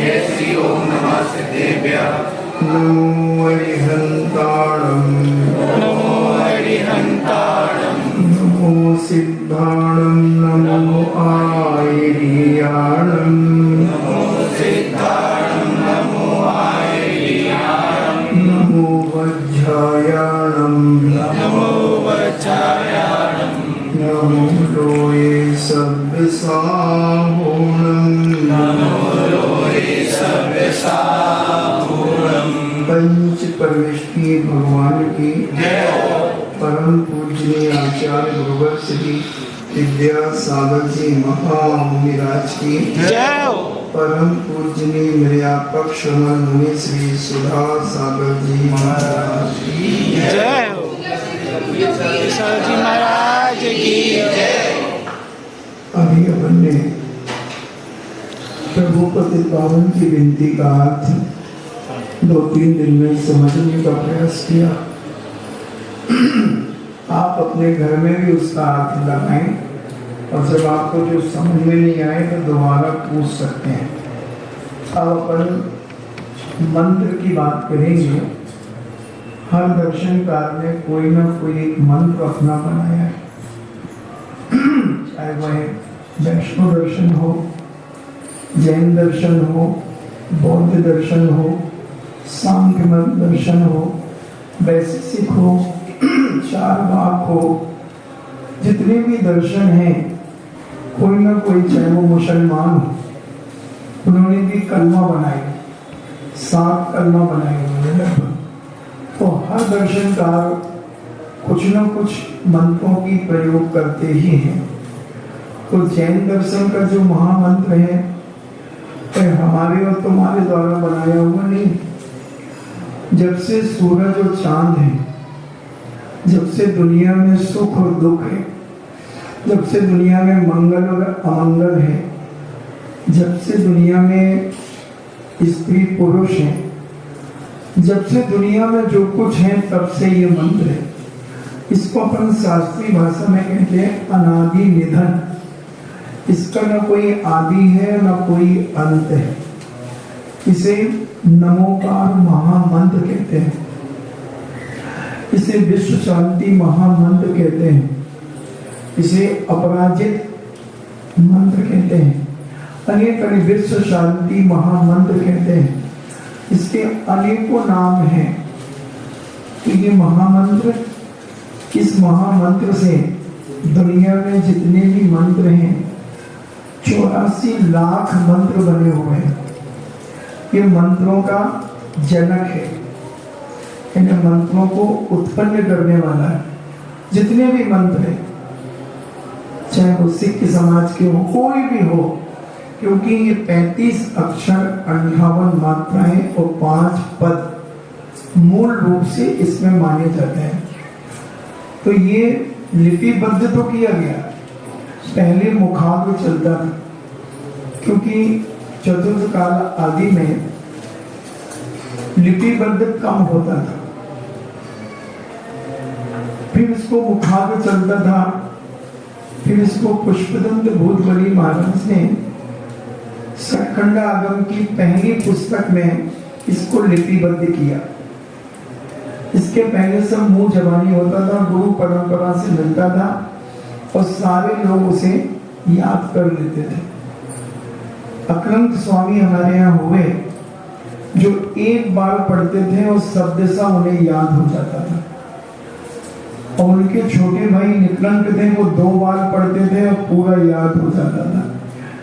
श्री ओम नमः सिद्धेभ्यः। नमो अरिहन्ताणं नमो अरिहन्ताणं नमो सिद्धाणं नमो आयर्याणं नमो सिद्धाणं नमो आयर्याणं नमो वज्रायाणं नमो वज्रायाणं नमो लोये सव्यसाहूणं नमो लोये सव्यसाहूणं। पंच परमेष्ठी भगवान की जय हो। परम पूजनीय आचार्य गुरुवर श्री विद्या सागर जी महामुनिराज की जय हो। परम पूजनीय मर्यापक श्रमण मुनि श्री सुधा सागर जी महाराज की जय हो। सर जी महाराज की जय। अभी अपन ने प्रभु पति पावन की विनती का अर्थ 2-3 दिन में समझने का प्रयास किया। आप अपने घर में भी उसका अर्थ लगाएं और जब आपको जो समझ में नहीं आए तो दोबारा पूछ सकते हैं। अब अपन मंत्र की बात करेंगे। हर दर्शनकार ने कोई ना कोई एक मंत्र अपना बनाया है, चाहे वह वैष्णव दर्शन हो, जैन दर्शन हो, बौद्ध दर्शन हो, सांख्य दर्शन हो, वैशेषिक हो, चारवाक हो, जितने भी दर्शन हैं, कोई ना कोई, चाहे वो मुसलमान हो, उन्होंने भी कलमा बनाए, 7 कलमा बनाए उन्होंने लगभग। तो हर दर्शनकार कुछ न कुछ मंत्रों की प्रयोग करते ही हैं। तो जैन दर्शन का जो महामंत्र है हमारे और तुम्हारे द्वारा बनाया हुआ नहीं। जब से सूरज और चांद है, जब से दुनिया में सुख और दुख है, जब से दुनिया में मंगल और अमंगल है, जब से दुनिया में स्त्री पुरुष है, जब से दुनिया में जो कुछ है, तब से ये मंत्र है। इसको अपन शास्त्रीय भाषा में कहते हैं अनादि निधन। इसका न कोई आदि है न कोई अंत है। इसे नमोकार महामंत्र कहते हैं, इसे विश्व शांति महामंत्र कहते हैं, इसे अपराजित मंत्र कहते हैं, अनेक विश्व शांति महामंत्र कहते हैं। इसके अनेकों नाम हैं। तो ये महामंत्र, इस महामंत्र से दुनिया में जितने भी मंत्र हैं, 84 लाख मंत्र बने हुए हैं। ये मंत्रों का जनक है, इन मंत्रों को उत्पन्न करने वाला है। जितने भी मंत्र हैं, चाहे वो सिख समाज के हो, कोई भी हो, क्योंकि ये 35 अक्षर, 58 मात्राएं और 5 पद मूल रूप से इसमें माने जाते हैं। तो ये लिपिबद्ध तो किया गया, पहले मुखाग्र चलता था, क्योंकि चतुर्थ काल आदि में लिपिबद्ध कम होता था। फिर इसको मुखाग्र चलता था, फिर इसको पुष्पदंत भूतबली महाराज ने सखंड आगम की पहली पुस्तक में इसको लिपिबद्ध किया। इसके पहले सब मुंह जबानी होता था, गुरु परंपरा से मिलता था और सारे लोग उसे याद कर लेते थे। अक्रंत स्वामी हमारे यहाँ हुए, जो एक बार पढ़ते थे और शब्द सा उन्हें याद हो जाता था। और उनके छोटे भाई निकलंक थे, वो 2 बार पढ़ते थे और पूरा याद हो जाता था।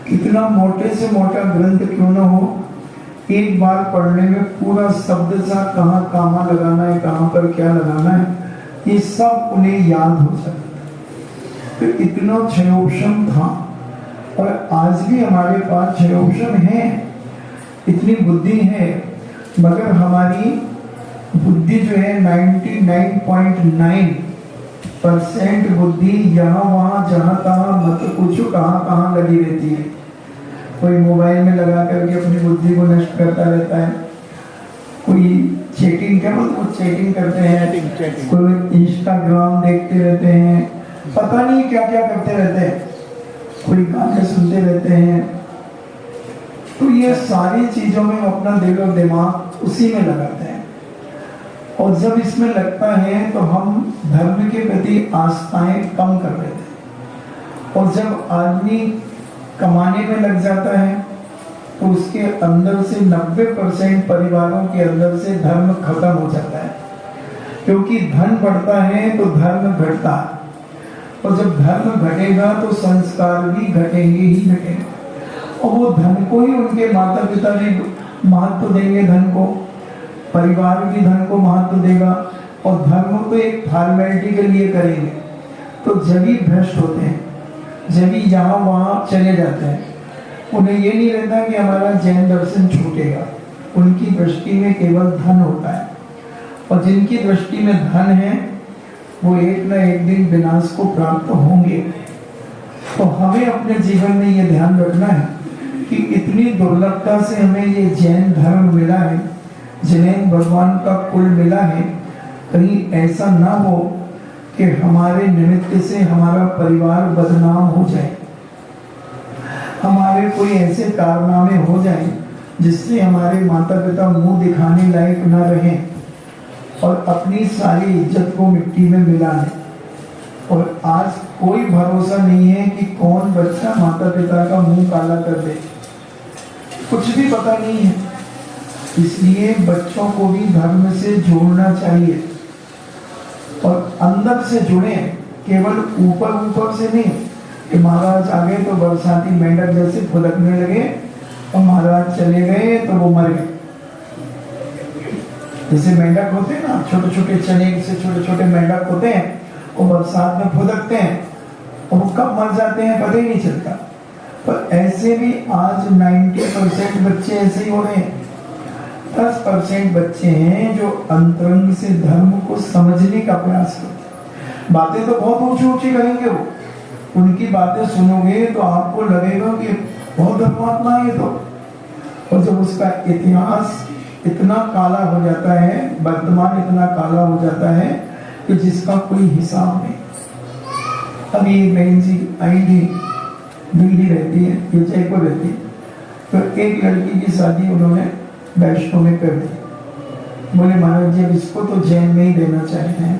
कितना मोटे से मोटा ग्रंथ क्यों न हो, एक बार पढ़ने में पूरा शब्द सा कहाँ कामा लगाना है, कहाँ पर क्या लगाना है, ये सब उन्हें याद हो जाता था। तो इतना क्षयोक्षम था। और आज भी हमारे पास क्षयोक्षम है, इतनी बुद्धि है, मगर हमारी बुद्धि जो है 99.9% बुद्धि यहाँ वहाँ जहाँ तहाँ मत पूछो कहाँ कहाँ लगी रहती है। कोई मोबाइल में लगा करके अपनी बुद्धि को नष्ट करता रहता है, कोई चैटिंग करते हैं, कोई इंस्टाग्राम देखते रहते हैं, पता नहीं क्या क्या करते रहते हैं, कोई गाने सुनते रहते हैं, तो ये सारी चीजों में अपना दिल और दिमाग उसी में लगाते हैं, और जब इसमें लगता है तो हम धर्म के प्रति आस्थाएं कम कर देते हैं। और जब आदमी कमाने में लग जाता है तो उसके अंदर से 90% परिवारों के अंदर से धर्म खत्म हो जाता है, क्योंकि धन बढ़ता है तो धर्म घटता है, और जब धर्म घटेगा तो संस्कार भी घटेंगे ही घटेंगे। और वो धन को ही उनके माता पिता भी महत्व देंगे, धन को, परिवार भी धन को महत्व देगा, और धर्म को एक फॉर्मेलिटी के लिए करेंगे। तो जब ही भ्रष्ट होते हैं, जब ही यहाँ वहाँ चले जाते हैं, उन्हें ये नहीं रहता कि हमारा जैन दर्शन छूटेगा। उनकी दृष्टि में केवल धन होता है, और जिनकी दृष्टि में धन है वो एक न एक दिन विनाश को प्राप्त होंगे। तो हमें अपने जीवन में ये ध्यान रखना है कि इतनी दुर्लभता से हमें ये जैन धर्म मिला है, जैन भगवान का कुल मिला है, कहीं ऐसा ना हो कि हमारे निमित्त से हमारा परिवार बदनाम हो जाए, हमारे कोई ऐसे कारनामे हो जाए जिससे हमारे माता पिता मुंह दिखाने लायक न रहें और अपनी सारी इज्जत को मिट्टी में मिला दें। और आज कोई भरोसा नहीं है कि कौन बच्चा माता पिता का मुंह काला कर दे, कुछ भी पता नहीं है। इसलिए बच्चों को भी धर्म से जोड़ना चाहिए, और अंदर से जुड़े, केवल ऊपर ऊपर से नहीं कि महाराज आ गए तो बरसाती मेंढक जैसे फुदकने लगे और महाराज चले गए तो वो मर गए। जैसे मेंढक होते हैं ना, छोटे छोटे चने से छोटे छोटे मेंढक होते हैं, वो बरसात में फुदकते हैं और वो कब मर जाते हैं पता ही नहीं चलता। पर ऐसे भी आज 90% बच्चे ऐसे ही हो रहे हैं। 10% बच्चे हैं जो अंतरंग से धर्म को समझने का प्रयास करते हैं। बातें तो बहुत ऊंची ऊंची करेंगे वो, उनकी बातें सुनोगे तो आपको लगेगा कि बहुत धर्मात्मा है तो। और जब उसका इतिहास इतना काला हो जाता है, वर्तमान इतना काला हो जाता है कि जिसका कोई हिसाब नहीं। अभी एक बहन जी आई थी, दिल्ली रहती है, ये जयपुर रहती है, तो एक लड़की की शादी उन्होंने वैष्णो में कर दी। बोले महाराज जी अब इसको तो जैन में ही देना चाहते हैं,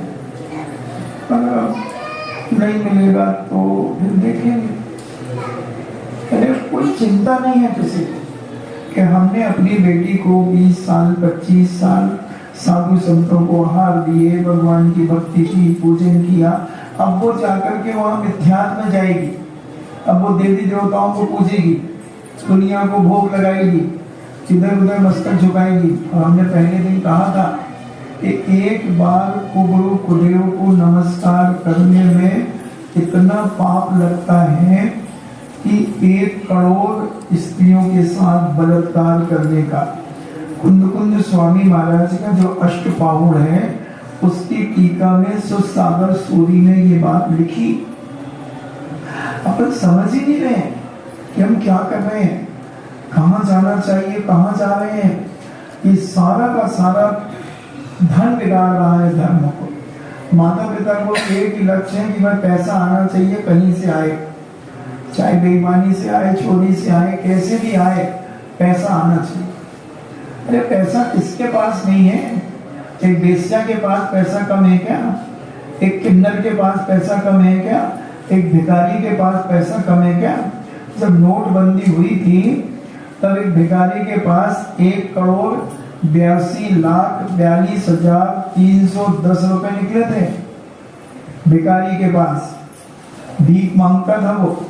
अगर नहीं मिलेगा तो फिर देखेंगे। अरे कोई चिंता नहीं है किसी को कि हमने अपनी बेटी को 20 साल 25 साल साधु संतों को आहार दिए, भगवान की भक्ति की, पूजन किया, अब वो जाकर के वहां मिथ्यात्व में जाएगी, अब वो देवी देवताओं को पूजेगी, दुनिया को भोग लगाएगी, इधर उधर मस्तक झुकाएगी। और हमने पहले दिन कहा था कि एक बार कुगुरु कुदेव को नमस्कार करने में इतना पाप लगता है कि 1 करोड़ स्त्रियों के साथ बलात्कार करने का। कुंद स्वामी महाराज का जो अष्टपाहुड़ है उसकी टीका में सुसागर सूरी ने ये बात लिखी। अपन समझ ही नहीं रहे कि हम क्या कर रहे हैं, कहाँ जाना चाहिए, कहाँ जा रहे हैं। ये सारा का सारा धन बिगाड़ रहा है धर्म को। माता पिता को एक ही लक्ष्य है कि भाई पैसा आना चाहिए, कहीं से आए, चाहे बेईमानी से आए, चोरी से आए, कैसे भी आए, पैसा आना चाहिए। अरे पैसा किसके पास नहीं है? एक बेस्या के पास पैसा कम है क्या? एक किन्नर के पास पैसा कम है क्या? एक भिखारी के पास पैसा कम है क्या? जब नोटबंदी हुई थी तब एक भिखारी के पास 1,82,42,310 रुपए निकले थे। भिखारी के पास भीख मांगता था वो।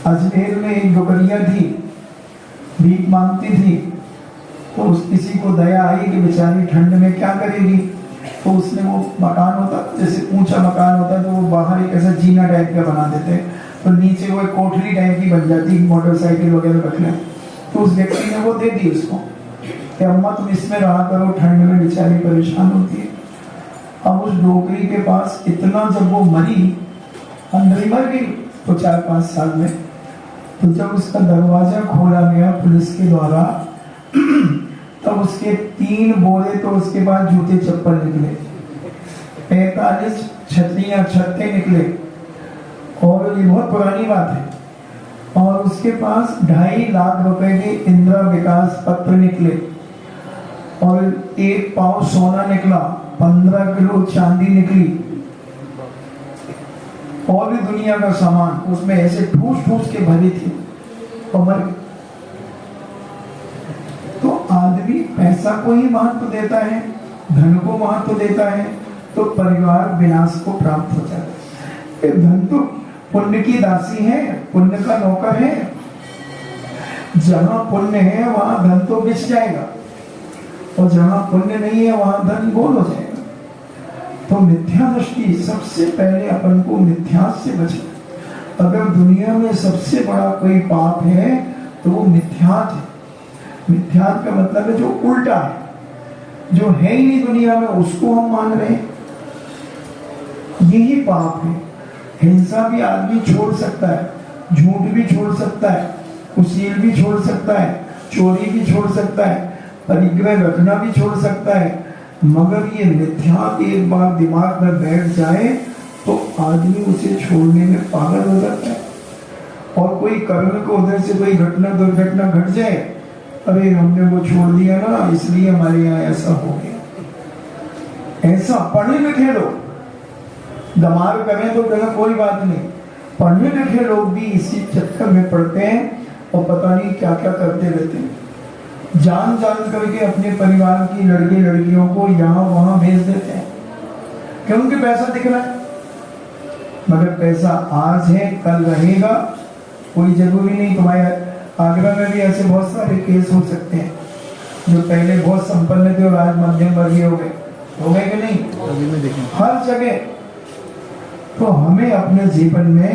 अजमेर में एक डुकरिया थी, भीख मांगती थी, तो उस किसी को दया आई कि बेचारी ठंड में क्या करेगी, तो उसने वो मकान होता जैसे ऊंचा मकान होता तो वो बाहर एक ऐसा जीना टाइप का बना देते, तो नीचे वो एक कोठरी टाइप की बन जाती, मोटरसाइकिल वगैरह रख लें। तो उस व्यक्ति ने वो दे दी उसको कि अम्मा तुम इसमें रहा करो, ठंड में बेचारी परेशान होती है। अब उस डोकरी के पास इतना, जब वो मरी, अंदर मर गई तो 4-5 साल में, तो जब उसका दरवाजा खोला गया पुलिस के द्वारा तब उसके 3 बोरे तो उसके बाद जूते चप्पल निकले, 45 छत्ते निकले। और ये बहुत पुरानी बात है। और उसके पास 2.5 लाख रुपए के इंदिरा विकास पत्र निकले और 1 पाव सोना निकला, 15 किलो चांदी निकली और भी दुनिया का सामान उसमें ऐसे ठूस ठूस के भरी थी और मर गई। तो आदमी पैसा को ही महत्व देता है, धन को महत्व देता है, तो परिवार विनाश को प्राप्त हो जाता है। धन तो पुण्य की दासी है, पुण्य का नौकर है। जहां पुण्य है वहां धन तो बिछ जाएगा और जहां पुण्य नहीं है वहां धन गोल हो जाएगा। तो मिथ्या दृष्टि, सबसे पहले अपन को मिथ्या से बचना। अगर दुनिया में सबसे बड़ा कोई पाप है तो वो मिथ्यात है। मिथ्यात का मतलब है जो उल्टा है, जो है ही नहीं दुनिया में उसको हम मान रहे हैं, यही पाप है। हिंसा भी आदमी छोड़ सकता है, झूठ भी छोड़ सकता है, कुशील भी छोड़ सकता है, चोरी भी छोड़ सकता है, परिग्रह रखना भी छोड़ सकता है, मगर ये मिथ्यात एक बार दिमाग में बैठ जाए तो आदमी उसे छोड़ने में पागल हो जाता है। और कोई कर्म को उधर से कोई घटना दुर्घटना घट जाए, अरे हमने वो छोड़ दिया ना इसलिए हमारे यहाँ ऐसा हो गया। ऐसा पढ़े लिखे लोग दमार करें तो कोई बात नहीं, पढ़े लिखे लोग भी इसी चक्कर में पड़ते हैं और पता नहीं क्या क्या करते रहते हैं। जान जान करके अपने परिवार की लड़के लड़कियों को यहाँ वहां भेज देते हैं क्योंकि पैसा दिख रहा है। मगर पैसा आज है कल रहेगा, कोई जरूरी नहीं। तुम्हारे आगरा में भी ऐसे बहुत सारे केस हो सकते हैं जो पहले बहुत संपन्न थे और आज मध्यम वर्गीय हो गए कि नहीं? हर जगह। तो हमें अपने जीवन में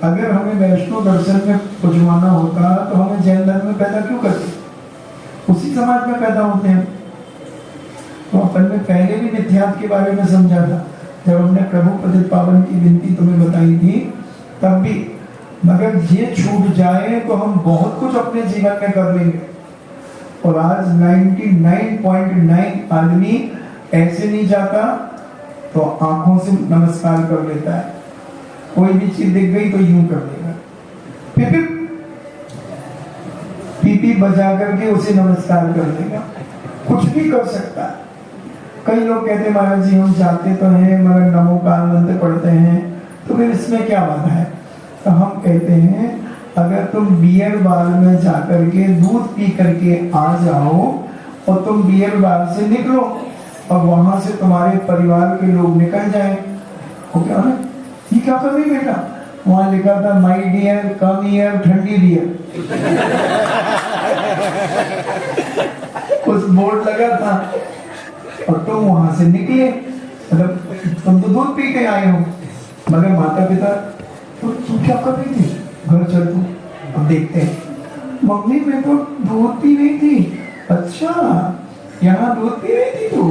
अगर हमें वैष्णव दर्शन में पुजवाना होता तो हमें जैन धर्म में पैदा क्यों करते? उसी समाज में पैदा होते हैं। तो अपन ने पहले भी मिथ्यात के बारे में समझा था जब हमने प्रभु पतित पावन की विनती तुम्हें बताई थी तब भी। मगर ये छूट जाए तो हम बहुत कुछ अपने जीवन में कर लेंगे। और आज 99.9 आदमी ऐसे नहीं जाता तो आंखों से नमस्कार कर लेता है, कोई भी चीज दिख गई तो यूं कर देगा, पीपी बजा करके उसे नमस्कार कर देगा, कुछ भी कर सकता है। कई लोग कहते हैं महाराज जी हम जाते तो हैं मगर नमो काल मंत्र पढ़ते हैं तो फिर इसमें क्या बाधा है? तो हम कहते हैं अगर तुम बियर बार में जाकर के दूध पी करके आ जाओ और तुम बियर बार से निकलो और वहां से तुम्हारे परिवार के लोग निकल जाए, तो क्या है ये क्या कर रही बेटा? वहां लिखा था माई डियर कम ईयर ठंडी बियर उस बोर्ड लगा था और तुम वहां से निकले, मतलब तुम तो दूध पी के आए हो। मगर माता पिता तो तुम क्या कर रही थी? घर चल तू। अब देखते हैं मम्मी मैं तो दूध पी रही थी। अच्छा यहाँ दूध पी रही थी तू?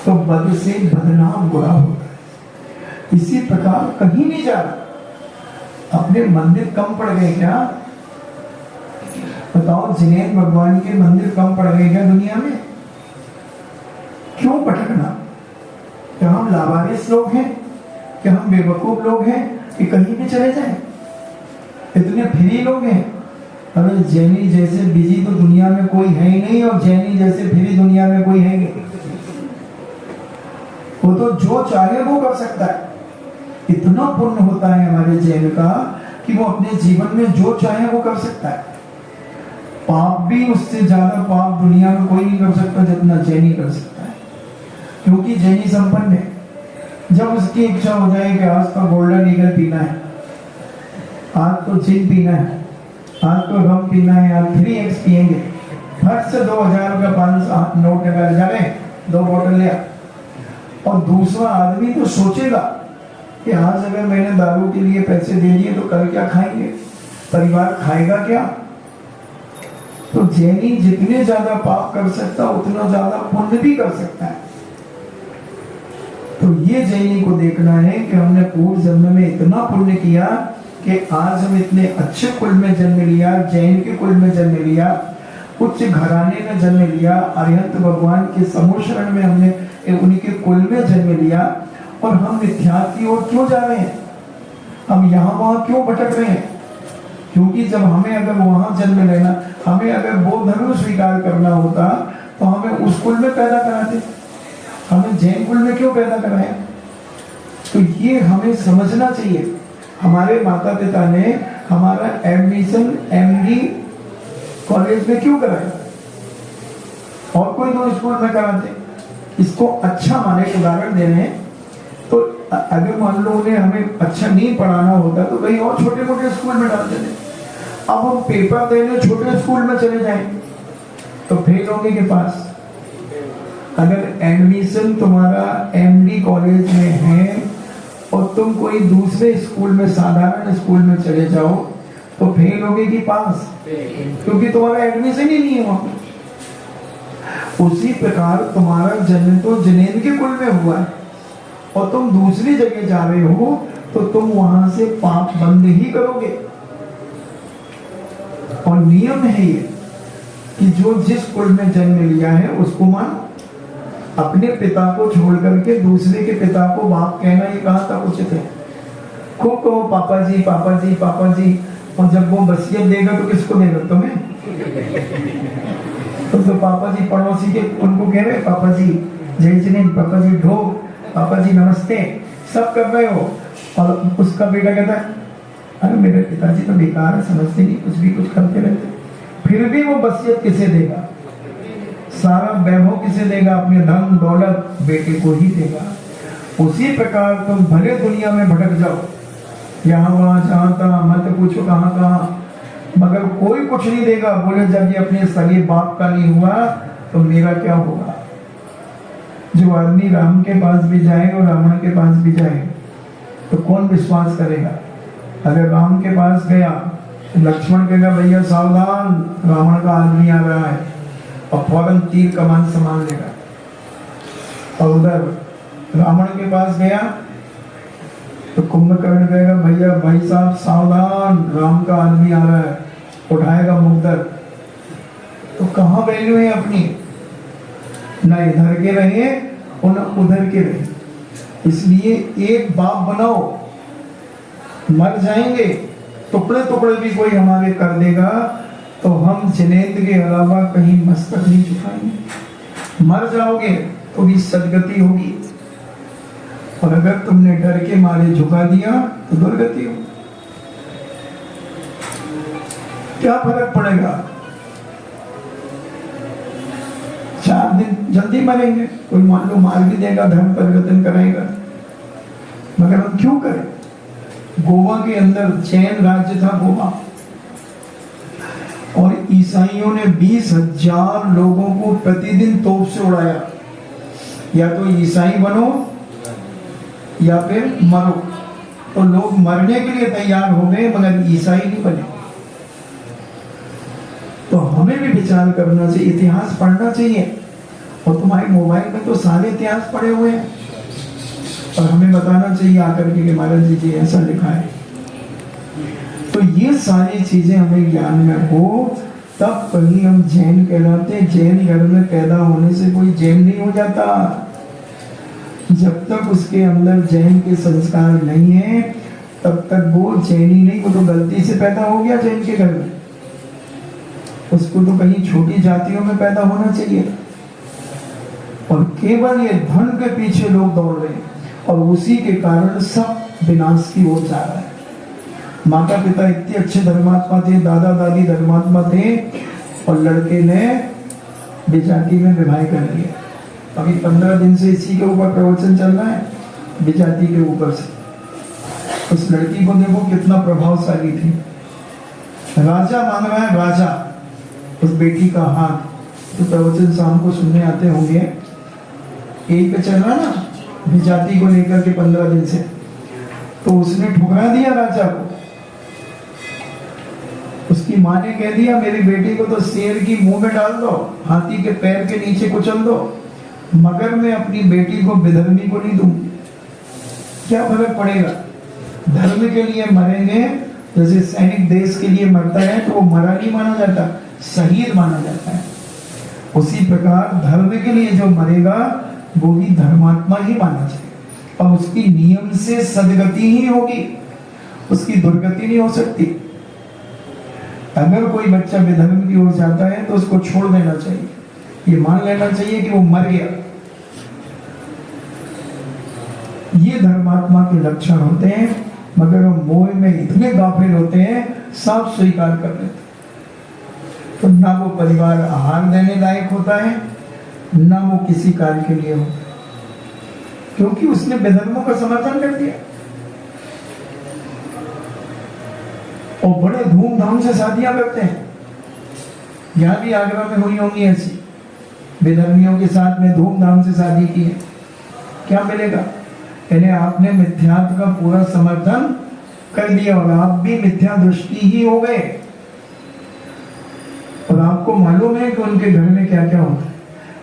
तो बद से बदनाम बुरा होता है। इसी प्रकार कहीं नहीं जा रहा। अपने मंदिर कम पड़ गए क्या? बताओ जिनेद भगवान के मंदिर कम पड़ गए क्या दुनिया में? क्यों भटकना? क्या हम लावारिस लोग हैं? क्या हम बेवकूफ लोग हैं कि कहीं भी चले जाएं? इतने फ्री लोग हैं। अरे जैनी जैसे बिजी तो दुनिया में कोई है ही नहीं और जैनी जैसे फ्री दुनिया में कोई है नहीं। वो तो जो चाहे वो कर सकता है। इतना पुण्य होता है हमारे जैन का कि वो अपने जीवन में जो चाहे वो कर सकता है। पाप भी उससे ज्यादा पाप दुनिया में कोई नहीं कर सकता जितना जैनी कर सकता है, क्योंकि जैनी संपन्न है। जब उसकी इच्छा हो जाए कि आज तो गोल्डन ईगल पीना है, आज तो जिन पीना है, आज तो रम पीना है, आज 3x पिएंगे, फट से 2000 का 5 नोट निकाल जाए 2 बोतल लिया। और दूसरा आदमी तो सोचेगा कि आज अगर मैंने दारू के लिए पैसे दे दिए तो कल क्या खाएंगे, परिवार खाएगा क्या? तो जैनी जितने ज्यादा पाप कर सकता उतना ज्यादा पुण्य भी कर सकता है। तो ये जैनी को देखना है कि हमने पूर्व जन्म में इतना पुण्य किया कि आज हम इतने अच्छे कुल में जन्म लिया, जैन के कुल में जन्म लिया, उच्च घराने में जन्म लिया, अरिहंत भगवान के समूह शरण में हमने उन्हीं के कुल में जन्म लिया, और हम मिथ्या की ओर क्यों जा रहे हैं? हम यहाँ वहाँ क्यों भटक रहे हैं? क्योंकि जब हमें अगर वहाँ जन्म लेना, हमें अगर वो धर्म स्वीकार करना होता तो हमें उस कुल में पैदा कराते, हमें जैन कुल में क्यों पैदा कराया? तो ये हमें समझना चाहिए। हमारे माता पिता ने हमारा एडमिशन एमडी कॉलेज में क्यों कराया और कोई दो स्कूल में कराते? इसको अच्छा माने उदाहरण दे रहे हैं। तो अगर मान लो उन्हें हमें अच्छा नहीं पढ़ाना होता तो कहीं और छोटे मोटे स्कूल में डाल देते। अब हम पेपर देने छोटे स्कूल में चले जाएं तो फेल होंगे के पास। अगर एडमिशन तुम्हारा एमडी कॉलेज में है और तुम कोई दूसरे स्कूल में, साधारण स्कूल में चले जाओ तो फेल होगे कि पास? क्योंकि तुम्हारा एडमिशन ही नहीं है वहां। उसी प्रकार तुम्हारा जन्म तो जनेन के कुल में हुआ है और तुम दूसरी जगह जा रहे हो तो तुम वहां से पाप बंद ही करोगे। और नियम है ये कि जो जिस कुल में जन्म लिया है उसको मान। अपने पिता को छोड़ करके दूसरे के पिता को बाप कहना ये कहाँ तक उचित है? खूब कहो पापा जी पापा जी पापा जी, और जब वो वसीयत देगा तो किसको देगा? तुम्हें। तो पापा जी पड़ोसी के उनको कह रहे पापा जी जय जिनेन, पापा जी ढोक, पापा जी नमस्ते, सब कर रहे हो। और उसका बेटा कहता है अरे मेरे पिताजी तो बेकार है, समझते नहीं, कुछ भी कुछ करते रहते। फिर भी वो वसीयत किसे देगा? सारा वैभव किसे देगा? अपने धन दौलत बेटे को ही देगा। उसी प्रकार तुम भले दुनिया में भटक जाओ, यहाँ वहाँ जहाँ तहाँ, मत पूछो कहाँ कहाँ, मगर कोई कुछ नहीं देगा। बोले जब ये अपने सगे बाप का नहीं हुआ तो मेरा क्या होगा? जो आदमी राम के पास भी जाए और रावण के पास भी जाए तो कौन विश्वास करेगा? अगर राम के पास गया तो लक्ष्मण कहेगा भैया सावधान, रावण का आदमी आ रहा है, और फौरन तीर कमान संभाल लेगा। और उधर रावण के पास गया तो कुंभकर्ण कहेगा भैया भाई साहब सावधान, राम का आदमी आ रहा है, उठाएगा मुक्तर। तो कहाँ वैल्यू है अपनी? न इधर के रहे और न उधर के रहे। इसलिए एक बाप बनाओ, मर जाएंगे, टुकड़े टुकड़े भी कोई हमारे कर देगा तो हम जिनेंद्र के अलावा कहीं मस्तक नहीं झुकाएंगे। मर जाओगे तो भी सदगति होगी, और अगर तुमने डर के मारे झुका दिया तो दुर्गति होगी। क्या फर्क पड़ेगा? 4 दिन जल्दी मरेंगे, कोई मान लो मार भी देगा, धर्म परिवर्तन कराएगा, मगर हम क्यों करें? गोवा के अंदर जैन राज्य था गोवा, और ईसाइयों ने 20,000 लोगों को प्रतिदिन तोप से उड़ाया। या तो ईसाई बनो या फिर मरो। तो लोग मरने के लिए तैयार हो गए मगर ईसाई नहीं बने। तो हमें भी विचार करना चाहिए, इतिहास पढ़ना चाहिए। और तुम्हारे मोबाइल में तो सारे इतिहास पढ़े हुए हैं, और हमें बताना चाहिए आकर के कि महाराज जी ऐसा लिखा है। तो ये सारी चीजें हमें ज्ञान में हो तब कहीं हम जैन कहलाते हैं। जैन घर में पैदा होने से कोई जैन नहीं हो जाता। जब तक उसके अंदर जैन के संस्कार नहीं है तब तक वो जैनी नहीं। वो तो गलती से पैदा हो गया जैन के घर में, उसको तो कहीं छोटी जातियों में पैदा होना चाहिए। और केवल ये धन के पीछे लोग दौड़ रहे हैं, और उसी के कारण सब विनाश की ओर जा रहा है। माता पिता इतने अच्छे धर्मात्मा थे, दादा दादी धर्मात्मा थे, और लड़के ने बेजाती में विवाह कर लिया। अभी 15 दिन से इसी के ऊपर प्रवचन चल रहा है, बेजाती के ऊपर से। उस लड़की को देखो कितना प्रभावशाली थी। राजा मांग रहा है, राजा उस बेटी का हाथ। तो प्रवचन शाम को सुनने आते होंगे, एक पे चल रहा ना बेजाती को लेकर के 15 दिन से। तो उसने ठुकरा दिया राजा को। उसकी माँ ने कह दिया मेरी बेटी को तो शेर की मुंह में डाल दो, हाथी के पैर के नीचे कुचल दो, मगर मैं अपनी बेटी को विधर्मी को नहीं दूंगी। क्या फर्क पड़ेगा? धर्म के लिए मरेंगे, जैसे सैनिक देश के लिए मरता है तो वो मरा नहीं माना जाता, शहीद माना जाता है। उसी प्रकार धर्म के लिए जो मरेगा वो भी धर्मात्मा ही माना जाएगा, और उसकी नियम से सदगति ही होगी। उसकी दुर्गति नहीं हो सकती। अगर कोई बच्चा विधर्म की ओर जाता है तो उसको छोड़ देना चाहिए, ये मान लेना चाहिए कि वो मर गया। ये धर्मात्मा के लक्षण होते हैं, मगर हम मोह में इतने गाफिल होते हैं, सब स्वीकार कर लेते। तो ना वो परिवार आहार देने लायक होता है, ना वो किसी कार्य के लिए होता है, क्योंकि उसने विधर्मों का समर्थन कर दिया। और बड़े धूमधाम से शादियां करते हैं। यहां भी आगरा में हुई होंगी ऐसी, विधर्मियों के साथ में धूमधाम से शादी की है। क्या मिलेगा? यानी आपने मिथ्यात्व का पूरा समर्थन कर दिया और आप भी मिथ्या दृष्टि ही हो गए। और आपको मालूम है कि उनके घर में क्या क्या होता है।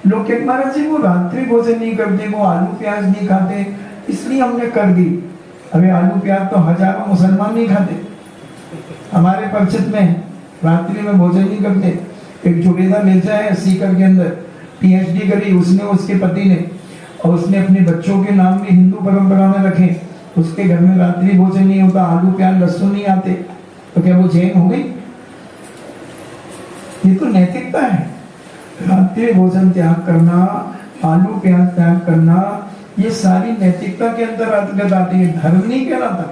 लोग कहते महाराज जी वो रात्रि भोजन नहीं करते, वो आलू प्याज नहीं खाते, इसलिए हमने कर दी। अरे आलू प्याज तो हजारों मुसलमान नहीं खाते। हमारे परिचित में रात्रि में भोजन नहीं करते। एक जुबेदा मिर्जा है सीकर के अंदर, पीएचडी करी उसने, उसके पति ने, और उसने अपने बच्चों के नाम भी हिंदू परंपरा में रखे। उसके घर में रात्रि भोजन नहीं होता, आलू प्याज लहसुन नहीं आते। तो क्या वो जैन हो गई? ये तो नैतिकता है। रात्रि भोजन त्याग करना, आलू प्याज त्याग करना, ये सारी नैतिकता के अंतर्गत आती है। धर्म नहीं कहलाता,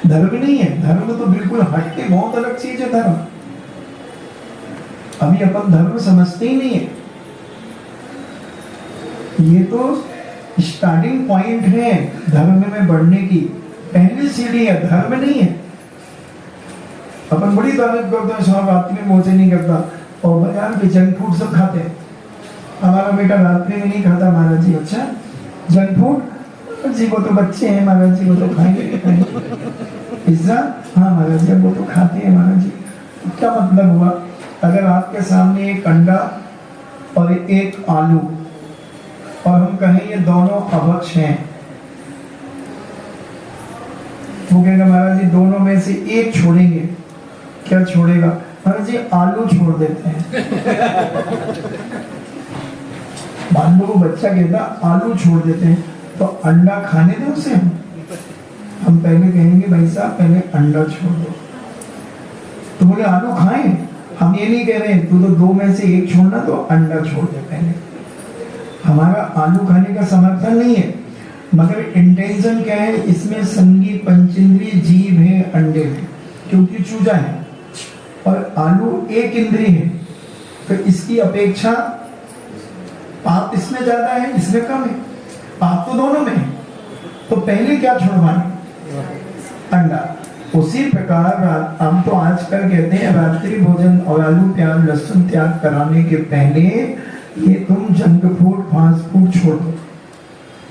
धर्म नहीं है। धर्म तो बिल्कुल हटके बहुत अलग चीज है। धर्म अभी अपन धर्म समझते ही नहीं है। ये तो स्टार्टिंग पॉइंट है धर्म में बढ़ने की, पहली सीढ़ी है, धर्म नहीं है। अपन बड़ी तारीफ करते हैं, साहब रात्रि में भोजन नहीं करता, और बाजार में जंक फूड सब खाते हैं। हमारा बेटा रात्रि में नहीं खाता महाराज जी। अच्छा, जंक फूड जी, वो तो बच्चे हैं महाराज जी, वो तो खाएंगे। पिज्जा, हाँ महाराज जी वो तो खाते हैं महाराज जी। तो क्या मतलब हुआ? अगर आपके सामने एक अंडा और एक आलू, और हम कहें ये दोनों अभक्ष हैं, वो कहेगा महाराज जी दोनों में से एक छोड़ेंगे। क्या छोड़ेगा? महाराज जी आलू छोड़ देते हैं। मान लो वो बच्चा कहता आलू छोड़ देते हैं, तो अंडा खाने दो उसे। हम पहले कहेंगे भाई साहब पहले अंडा छोड़ दो, तो बोले आलू खाएं। हम ये नहीं कह रहे तू तो दो में से एक छोड़ना, तो अंडा छोड़ दे पहले। हमारा आलू खाने का समर्थन नहीं है, मगर इंटेंशन क्या है? इसमें संगी पंचेंद्रिय जीव है, अंडे है, क्योंकि चूजा है, और आलू एक इंद्रिय है, तो इसकी अपेक्षा पाप इसमें ज्यादा है, इसमें कम है। पाप तो दोनों में है, तो पहले क्या छुड़वाना? अंडा। उसी प्रकार हम तो आजकल कहते हैं रात्रि भोजन और आलू प्याज लहसुन त्याग कराने के पहले ये तुम जंक फूड फास्ट फूड छोड़ दो,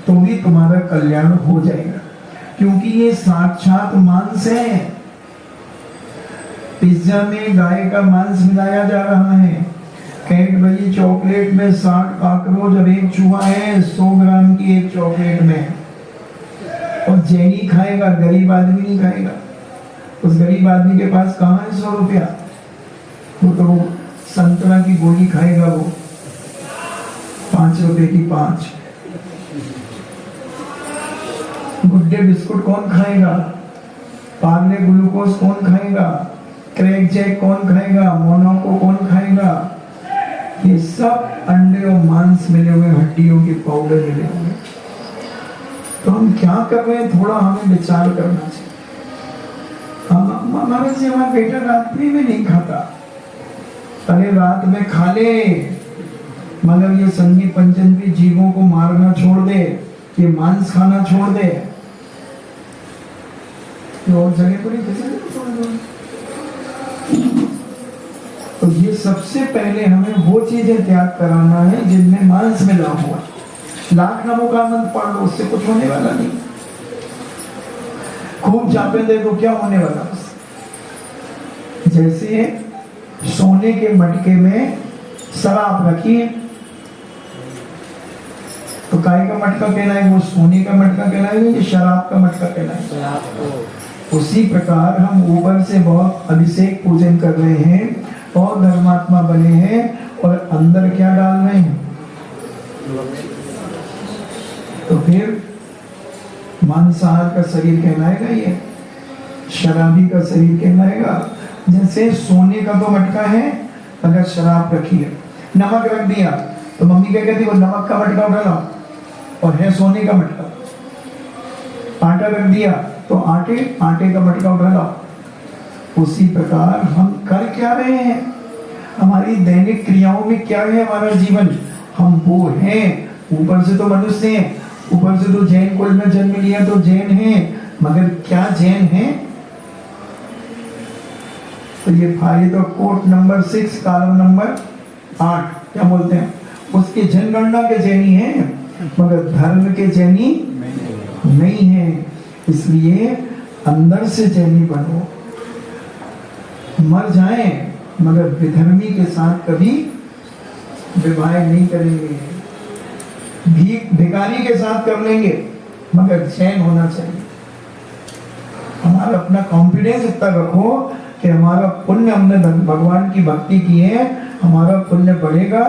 तो भी तुम्हारा कल्याण हो जाएगा, क्योंकि ये साक्षात मांस है। पिज्जा में गाय का मांस मिलाया जा रहा है, कैडबरी चॉकलेट में 60 कॉकरोच और एक चूहा है 100 ग्राम की एक चॉकलेट में। और जैनी खाएगा, गरीब आदमी नहीं खाएगा। उस गरीब आदमी के पास कहाँ है 100 रुपया? वो तो संतरा की गोली खाएगा, वो 5 रुपए की 5। गुड्डे बिस्कुट कौन खाएगा? पार्ले ग्लूकोज कौन खाएगा? क्रैक जैक कौन खाएगा? मोनाको कौन खाएगा? ये सब अंडे और मांस मिले हुए, हड्डियों के पाउडर मिले हुए। तो हम क्या कर रहे हैं? थोड़ा हमें विचार करना चाहिए। हमारे से हमारा बेटा रात्रि में नहीं खाता, अरे रात में खा ले, मगर ये संगी पंचेंद्रिय जीवों को मारना छोड़ दे, ये मांस खाना छोड़ दे। तो और जगह पर तो ये सबसे पहले हमें वो चीजें त्याग कराना है जिनमें मांस मिला हुआ। लाख नमो का मंत्र पढ़ लो, उससे कुछ होने वाला नहीं। खूब जापे दे तो क्या होने वाला? जैसे सोने के मटके में शराब रखी है, तो काय का मटका कहलाएगा? वो सोने का मटका कहलाएगा या शराब का मटका कहलाएगा? उसी प्रकार हम ऊपर से बहुत अभिषेक पूजन कर रहे हैं और धर्मात्मा बने हैं, और अंदर क्या डाल रहे हैं? तो फिर मांसाहार का शरीर कहलाएगा ये। शराबी का शरीर कहलाएगा। जैसे सोने का तो मटका है, अगर शराब रखी है, नमक रख दिया तो मम्मी क्या कहती, वो नमक का मटका उठा लाओ, और है सोने का मटका। आटा रख दिया तो आटे का मटका उठा लाओ। उसी प्रकार हम कर क्या रहे हैं, हमारी दैनिक क्रियाओं में क्या है हमारा जीवन, हम वो हैं। ऊपर से तो मनुष्य हैं, ऊपर से तो जैन कुल में जन्म लिया तो जैन हैं, मगर क्या जैन हैं? तो ये तो कोट नंबर 6 कॉलम नंबर 8 क्या बोलते हैं, उसकी जनगणना के जैनी हैं, मगर धर्म के जैनी नहीं है। इसलिए अंदर से जैनी बनो। मर जाए मगर विधर्मी के साथ कभी विवाह नहीं करेंगे, भिखारी के साथ कर लेंगे, मगर जैन होना चाहिए। हमारा अपना कॉन्फिडेंस इतना रखो कि हमारा पुण्य, हमने भगवान की भक्ति की है, हमारा पुण्य बढ़ेगा।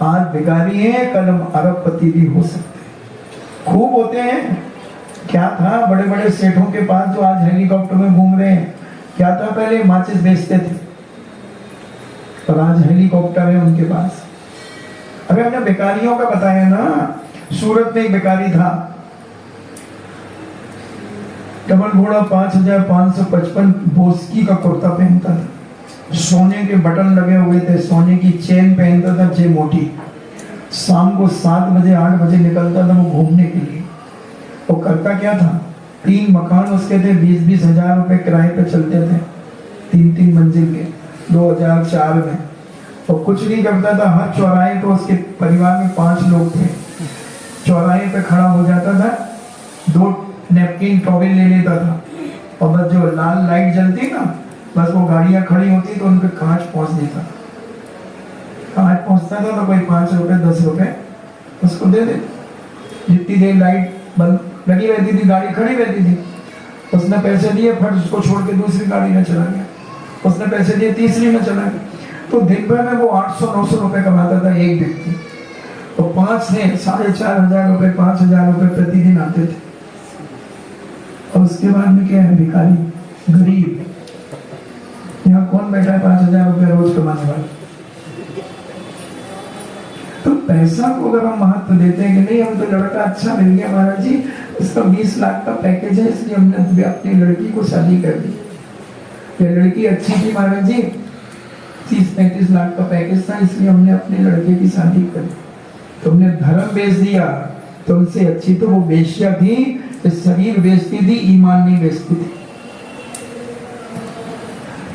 आज भिखारी है, कल हम अरबपति भी हो सकते, खूब होते हैं। क्या था बड़े बड़े सेठों के पास जो आज हेलीकॉप्टर में घूम रहे हैं, क्या था पहले माचिस बेचते थे, और आज हेलीकॉप्टर है उनके पास। अरे हमने भिखारियों का बताया ना, सूरत में एक भिखारी था, डबल घोड़ा 5555 बोस्की का कुर्ता पहनता था, सोने के बटन लगे हुए थे, सोने की चेन पहनता था, जे मोटी। शाम को 7 बजे 8 बजे निकलता था वो घूमने के लिए। वो करता क्या था, 3 मकान उसके थे, 20-20 हजार रुपए किराए पे चलते थे, 3-3 मंजिल के, 2004 में। और कुछ नहीं करता था, हर चौराहे पे उसके परिवार में 5 लोग थे, चौराहे पे खड़ा हो जाता था, 2 नैपकिन टॉवेल ले लेता था, और बस जो लाल लाइट जलती ना, बस वो गाड़ियां खड़ी होती तो उनके कांच पहुंच देता था। कांच पहुंचता था तो कोई 5 रुपए 10 रुपए उसको दे दे। जितनी देर लाइट बंद लगी रहती थी, गाड़ी खड़ी रहती थी, उसने पैसे दिए, फट उसको छोड़ के दूसरी गाड़ी में चला गया, उसने पैसे दिए, तीसरी में चला गया। तो दिन भर में वो 800-900 रुपए कमाता था एक व्यक्ति। तो 5 से 4,500 रुपए 5,000 रुपए प्रतिदिन आते थे। और उसके बाद में क्या है, भिखारी, गरीब। यहाँ कौन बैठा है 5,000 रुपए रोज कमाने वाला? तो पैसा को अगर हम महत्व देते हैं कि नहीं, हम तो लड़का अच्छा मिल गया महाराज जी, इसका 20 लाख का पैकेज है, इसलिए हमने अपनी लड़की को शादी कर दी। ये लड़की अच्छी थी महाराज जी, 30-35 लाख का पैकेज था, इसलिए हमने अपने लड़के की शादी कर दी। तुमने धर्म बेच दिया, तुमसे अच्छी तो वो वेश्या थी, शरीर बेचती थी, ईमान नहीं बेचती थी।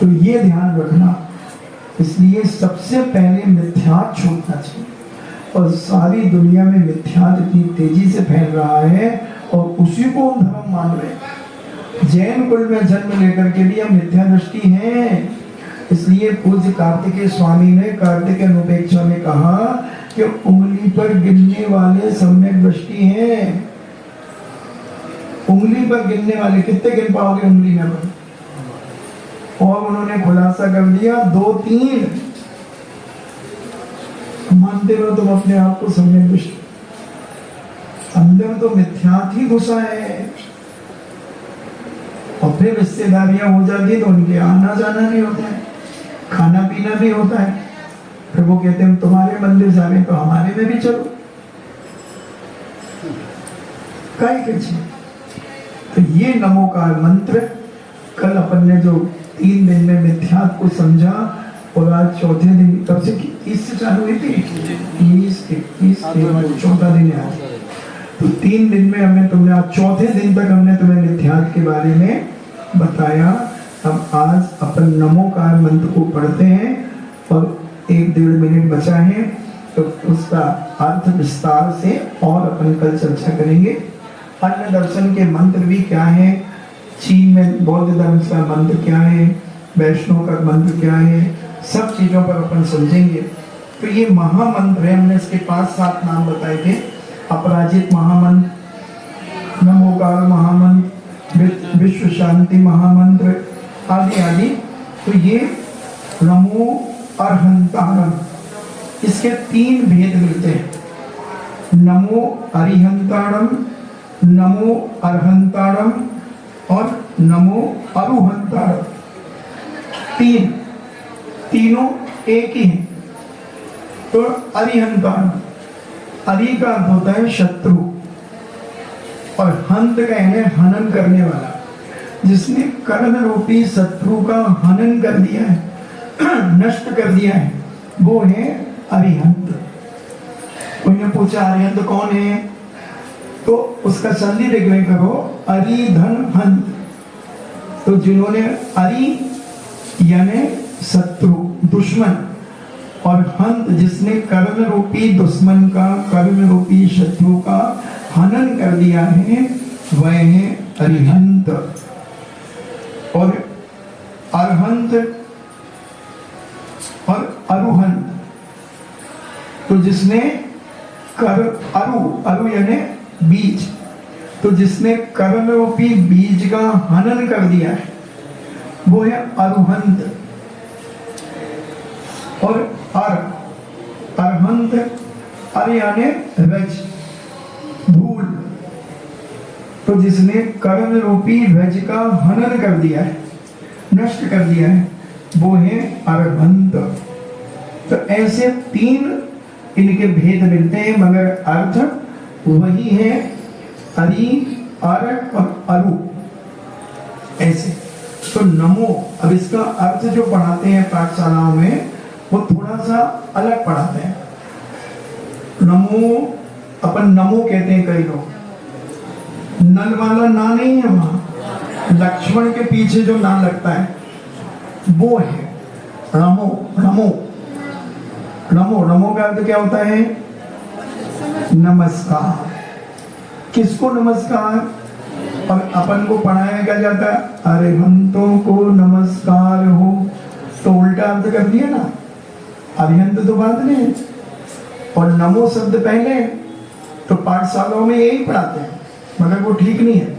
तो ये ध्यान रखना। इसलिए सबसे पहले मिथ्यात छूटना चाहिए, और सारी दुनिया में मिथ्यात इतनी तेजी से फैल रहा है और उसी को हम धर्म मान रहे हैं। जैन कुल में जन्म लेकर के भी हम मिथ्या दृष्टि हैं। इसलिए पूज्य कार्तिकेय स्वामी ने कार्तिक अनुपेक्षा में कहा कि उंगली पर गिनने वाले सम्यक दृष्टि हैं। उंगली पर गिनने वाले कितने गिन पाओगे उंगली में? और उन्होंने खुलासा कर दिया 2-3। मानते हो तुम अपने आप को सम्यक दृष्टि, अंदर तो मिथ्यात ही घुसा है। और फिर रिश्तेदारियां हो जाती तो उनके आना जाना नहीं होता है, खाना पीना भी होता है। फिर वो कहते हैं तुम्हारे मंदिर जा रहे तो हमारे में भी चलो। तो ये नमोकार मंत्र कल अपन ने जो 3 दिन में मिथ्यात को समझा, और आज चौथे दिन, तब से 30 से चालू हुई थी, 30, 31, 4था दिन है आज। तो 3 दिन में हमने तुमने, आज चौथे दिन तक हमने तुम्हें मिथ्यात के बारे में बताया। अब आज अपन नमोकार मंत्र को पढ़ते हैं, और 1-1.5 मिनट बचा है, तो उसका अर्थ विस्तार से और अपन कल चर्चा करेंगे। अन्य दर्शन के मंत्र भी क्या है, चीन में बौद्ध धर्म का मंत्र क्या है, वैष्णव का मंत्र क्या है, सब चीजों पर अपन समझेंगे। तो ये महामंत्र है, हमने इसके 5-7 नाम बताए थे। अपराजित महामंत्र, नमोकार महामंत्र, विश्व शांति महामंत्र आदि आदि। तो ये नमो अरहंतारम, इसके 3 भेद मिलते हैं। नमो अरिहंतारम, नमो अरहंतारम, और नमो अरुहंताड़। तीनों एक ही हैं। तो अरिहंताड़, अरि का अर्थ होता है शत्रु, और हंत का है हनन करने वाला, जिसने कर्ण रूपी शत्रु का हनन कर दिया है, नष्ट कर दिया है, वो है अरिहंत। कोई ने पूछा अरिहंत कौन है, तो उसका संधि देखने करो, अरि धन हंत। तो जिन्होंने अरि यानी शत्रु दुश्मन, और हंत जिसने कर्ण रूपी दुश्मन का, कर्ण रूपी शत्रु का हनन कर दिया है, वह है अरिहंत। और अरहंत और अरुहंत, तो जिसने अरु यानी बीज, तो जिसने कर्ण रूपी बीज का हनन कर दिया है, वो है अरुहंत। और अरहंत, अर यानी रज, धूल, तो जिसने कर्ण रूपी रज का हनन कर दिया है, नष्ट कर दिया है, वो है अरहंत। तो ऐसे 3 इनके भेद मिलते हैं, मगर अर्थ वही है, अरि, अर और अरु, ऐसे। तो नमो, अब इसका अर्थ जो पढ़ाते हैं पाठशालाओं में, वो थोड़ा सा अलग पढ़ाते हैं। नमो, अपन नमो कहते हैं कई लोग, नल वाला ना नहीं है वहां, लक्ष्मण के पीछे जो ना लगता है वो है नमो। नमो, नमो, नमो का अर्थ क्या होता है? नमस्कार। किसको नमस्कार? और अपन को पढ़ाया क्या जाता है, अरिहंतों को नमस्कार हो, तो उल्टा अर्थ कर दिया ना, अरिहंत तो बात नहीं, और नमो शब्द पहले, तो पाठशालाओं में यही पढ़ाते हैं, मगर वो ठीक नहीं है।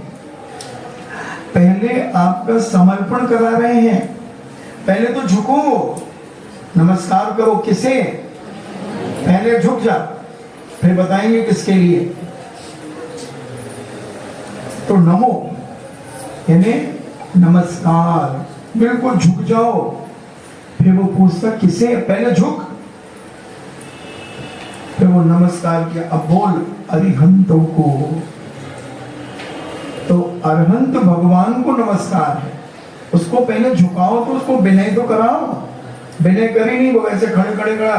पहले आपका समर्पण करा रहे हैं, पहले तो झुको, नमस्कार करो। किसे? पहले झुक जा, फिर बताएंगे किसके लिए। तो नमो यानी नमस्कार, बिल्कुल झुक जाओ। फिर वो पूछता किसे, पहले झुक, फिर वो नमस्कार किया। अब बोल अरिहंतों को। तो अरहंत भगवान को नमस्कार है, उसको पहले झुकाओ, तो उसको विनय तो कराओ। विनय करी नहीं, वो ऐसे खड़े खड़े खड़ा,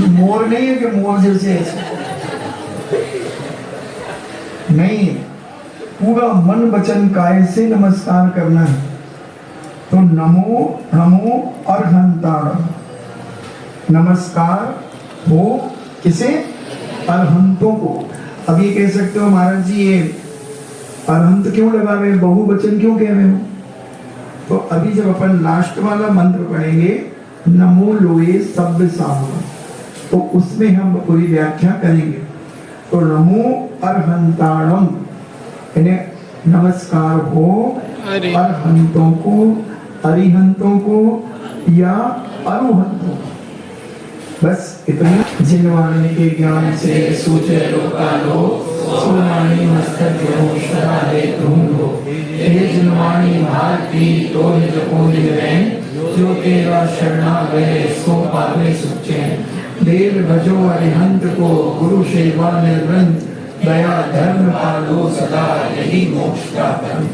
मोर नहीं है कि मोर जैसे ऐसे नहीं, पूरा मन वचन काय से नमस्कार करना है। तो नमो नमो अरहंताड़, नमस्कार हो किसे? अरहंतों को। अब ये कह सकते हो महाराज जी ये अरहंत क्यों लगा रहे हैं, बहुवचन क्यों कह रहे हो? तो अभी जब अपन लास्ट वाला मंत्र पढ़ेंगे, नमो लोए शब्द साम, तो उसमें हम पूरी व्याख्या करेंगे। तो नमो अरहंताड़म यानी नमस्कार हो अरहंतों को, अरिहंतों को या अरुहंतों को। बस इतनी। जिनवाणी के ज्ञान से सूचे लोकालो, सुनानी मस्तक सदा दे तुम लो। ये जिनवाणी भारती तो निजपुंज रैन, जो तेरा शरणा गए सो पावे सुचैन। देव भजो अरिहंत को, गुरु सेवा निर्बंध, दया धर्म पालो सदा, यही मोक्ष का धर्म।